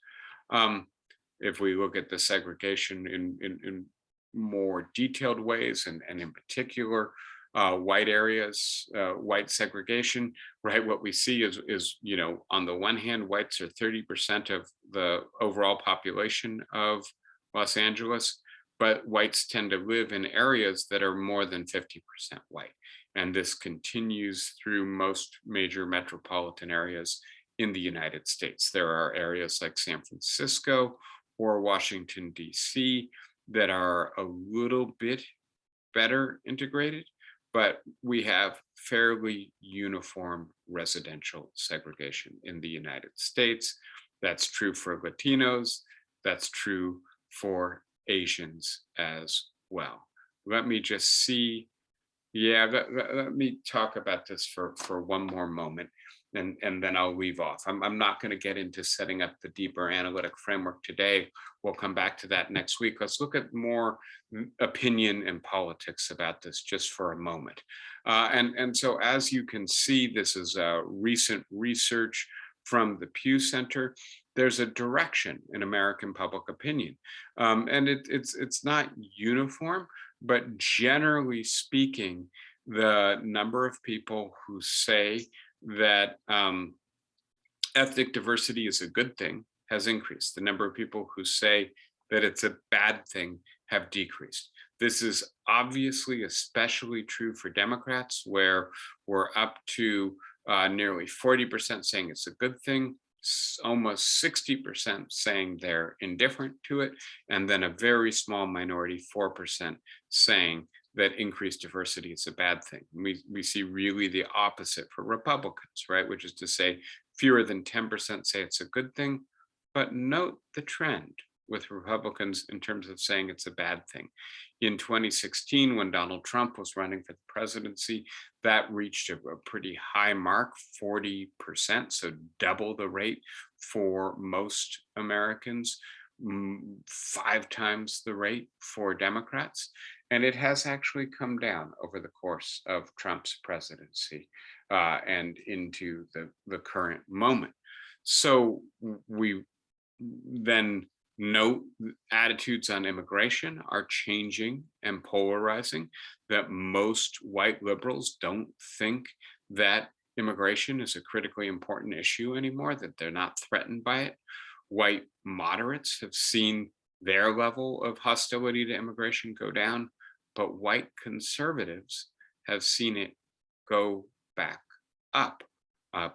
If we look at the segregation in more detailed ways, and in particular, white areas, white segregation, right? What we see is, you know, on the one hand, whites are 30% of the overall population of Los Angeles, but whites tend to live in areas that are more than 50% white. And this continues through most major metropolitan areas in the United States. There are areas like San Francisco or Washington, D.C. that are a little bit better integrated, but we have fairly uniform residential segregation in the United States. That's true for Latinos. That's true for Asians as well. Let me just see. Yeah, let me talk about this for one more moment, and then I'll leave off. I'm not going to get into setting up the deeper analytic framework today. We'll come back to that next week. Let's look at more opinion and politics about this just for a moment. And so as you can see, this is recent research from the Pew Center. There's a direction in American public opinion. And it's not uniform, but generally speaking, the number of people who say that ethnic diversity is a good thing has increased. The number of people who say that it's a bad thing have decreased. This is obviously especially true for Democrats, where we're up to nearly 40% saying it's a good thing, almost 60% saying they're indifferent to it, and then a very small minority, 4%, saying that increased diversity is a bad thing. We see really the opposite for Republicans, right? Which is to say fewer than 10% say it's a good thing, but note the trend with Republicans in terms of saying it's a bad thing. In 2016, when Donald Trump was running for the presidency, that reached a pretty high mark, 40%, so double the rate for most Americans, 5 times the rate for Democrats. And it has actually come down over the course of Trump's presidency and into the current moment. So we then note attitudes on immigration are changing and polarizing, that most white liberals don't think that immigration is a critically important issue anymore, that they're not threatened by it. White moderates have seen their level of hostility to immigration go down, but white conservatives have seen it go back up,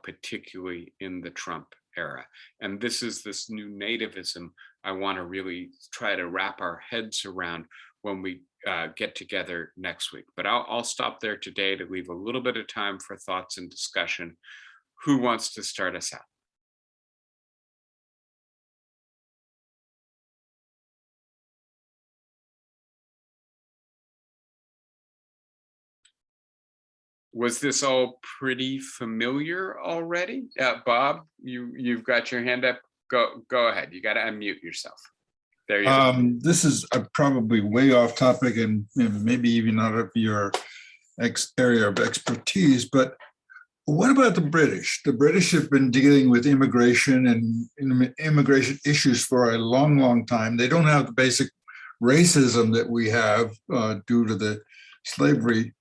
particularly in the Trump era. And this is this new nativism I want to really try to wrap our heads around when we get together next week. But I'll stop there today to leave a little bit of time for thoughts and discussion. Who wants to start us out? Was this all pretty familiar already? Bob, you've got your hand up. Go ahead. You got to unmute yourself. There you go. This is probably way off topic and maybe even out of your area of expertise, but what about the British? The British have been dealing with immigration and immigration issues for a long, long time. They don't have the basic racism that we have due to the slavery,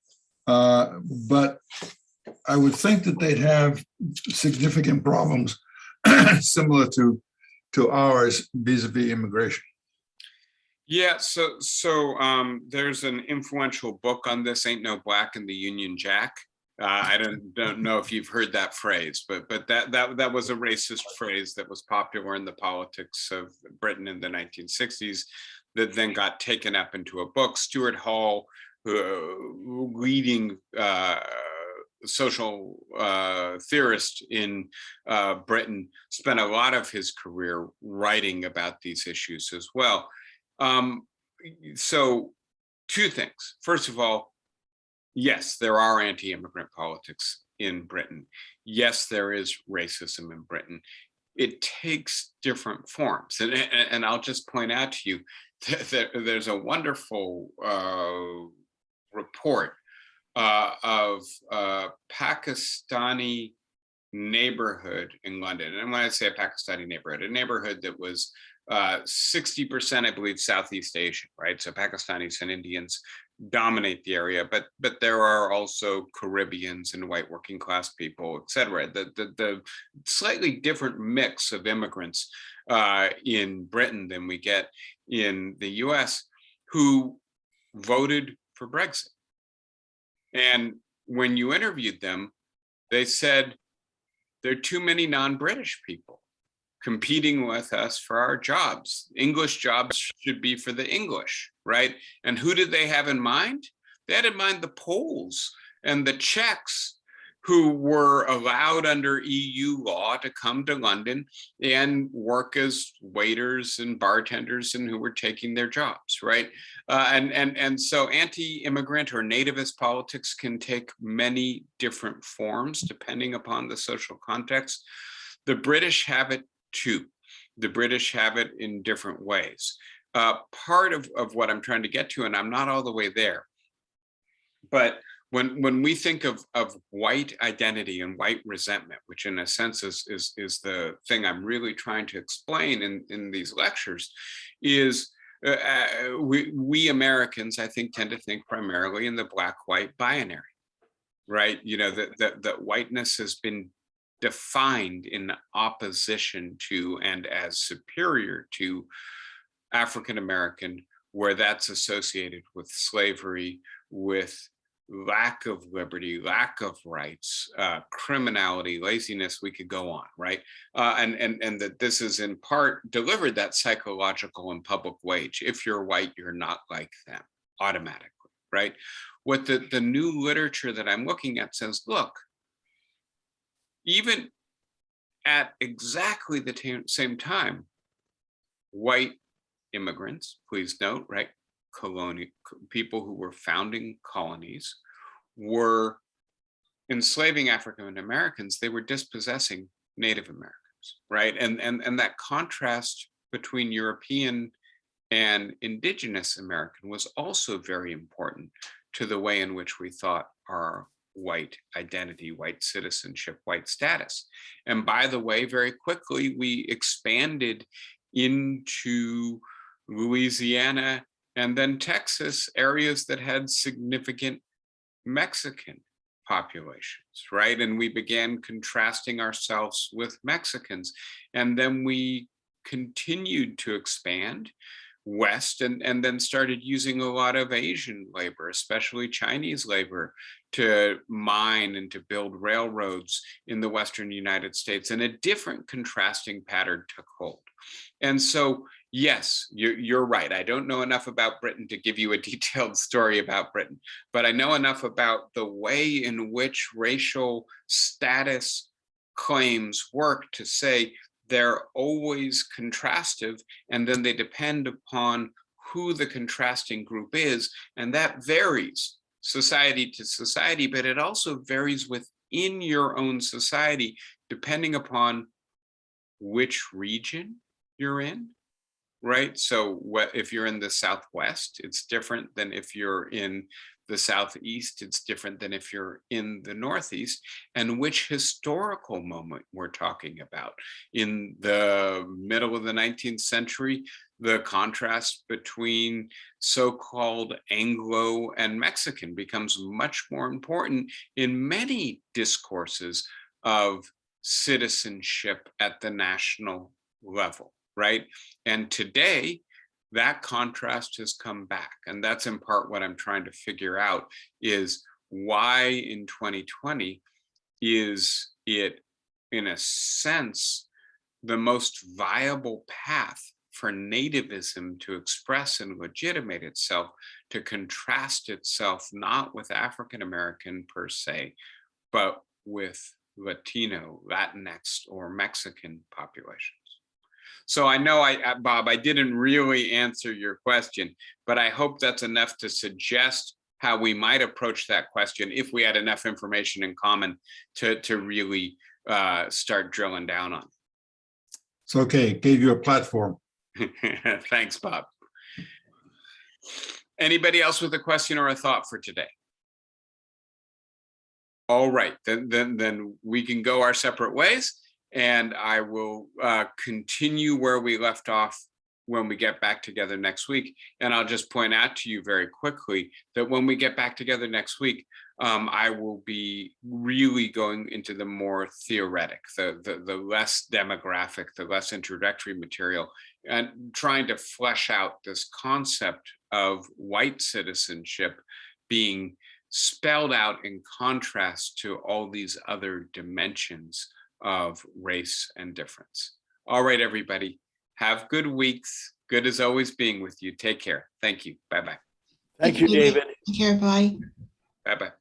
but I would think that they'd have significant problems similar to ours vis-a-vis immigration. Yeah, so there's an influential book on this, Ain't No Black in the Union Jack. I don't know if you've heard that phrase, but that was a racist phrase that was popular in the politics of Britain in the 1960s that then got taken up into a book. Stuart Hall, leading social theorist in Britain, spent a lot of his career writing about these issues as well. So two things. First of all, yes, there are anti-immigrant politics in Britain. Yes, there is racism in Britain. It takes different forms. And I'll just point out to you that there's a wonderful report of a Pakistani neighborhood in London. And when I say a Pakistani neighborhood, a neighborhood that was 60%, I believe, Southeast Asian, right? So Pakistanis and Indians dominate the area, but there are also Caribbeans and white working class people, et cetera. The slightly different mix of immigrants in Britain than we get in the US who voted for Brexit. And when you interviewed them, they said, there are too many non-British people competing with us for our jobs. English jobs should be for the English, right? And who did they have in mind? They had in mind the Poles and the Czechs, who were allowed under EU law to come to London and work as waiters and bartenders, and who were taking their jobs, right? And so anti-immigrant or nativist politics can take many different forms depending upon the social context. The British have it too. The British have it in different ways. Part of what I'm trying to get to, and I'm not all the way there, but when we think of white identity and white resentment, which in a sense is the thing I'm really trying to explain in these lectures, is we Americans, I think, tend to think primarily in the black-white binary, right? You know, that whiteness has been defined in opposition to and as superior to African American, where that's associated with slavery, with lack of liberty, lack of rights, criminality, laziness, we could go on, right? And that this is in part delivered that psychological and public wage. If you're white, you're not like them automatically, right? What the new literature that I'm looking at says, look, even at exactly the same time, white immigrants, please note, right? People who were founding colonies were enslaving African Americans. They were dispossessing Native Americans, right? And that contrast between European and Indigenous American was also very important to the way in which we thought our white identity, white citizenship, white status. And by the way, very quickly, we expanded into Louisiana and then Texas, areas that had significant Mexican populations, right? And we began contrasting ourselves with Mexicans. And then we continued to expand west and then started using a lot of Asian labor, especially Chinese labor, to mine and to build railroads in the Western United States. And a different contrasting pattern took hold. And so, yes, you're right. I don't know enough about Britain to give you a detailed story about Britain, but I know enough about the way in which racial status claims work to say they're always contrastive, and then they depend upon who the contrasting group is, and that varies society to society, but it also varies within your own society, depending upon which region you're in, right? So what if you're in the Southwest, it's different than if you're in the Southeast, it's different than if you're in the Northeast, and which historical moment we're talking about. In the middle of the 19th century, the contrast between so-called Anglo and Mexican becomes much more important in many discourses of citizenship at the national level, right? And today, that contrast has come back. And that's in part what I'm trying to figure out is why in 2020 is it, in a sense, the most viable path for nativism to express and legitimate itself, to contrast itself not with African American per se, but with Latino, Latinx, or Mexican populations. So I know, Bob, I didn't really answer your question, but I hope that's enough to suggest how we might approach that question if we had enough information in common to really start drilling down on. It's okay, gave you a platform. Thanks, Bob. Anybody else with a question or a thought for today? All right, then we can go our separate ways, and I will continue where we left off when we get back together next week. And I'll just point out to you very quickly that when we get back together next week, I will be really going into the more theoretic, the less demographic, the less introductory material, and trying to flesh out this concept of white citizenship being spelled out in contrast to all these other dimensions of race and difference. All right, everybody, have good weeks. Good as always being with you. Take care. Thank you. Bye-bye. Thank you, David. Take care, bye. Bye-bye.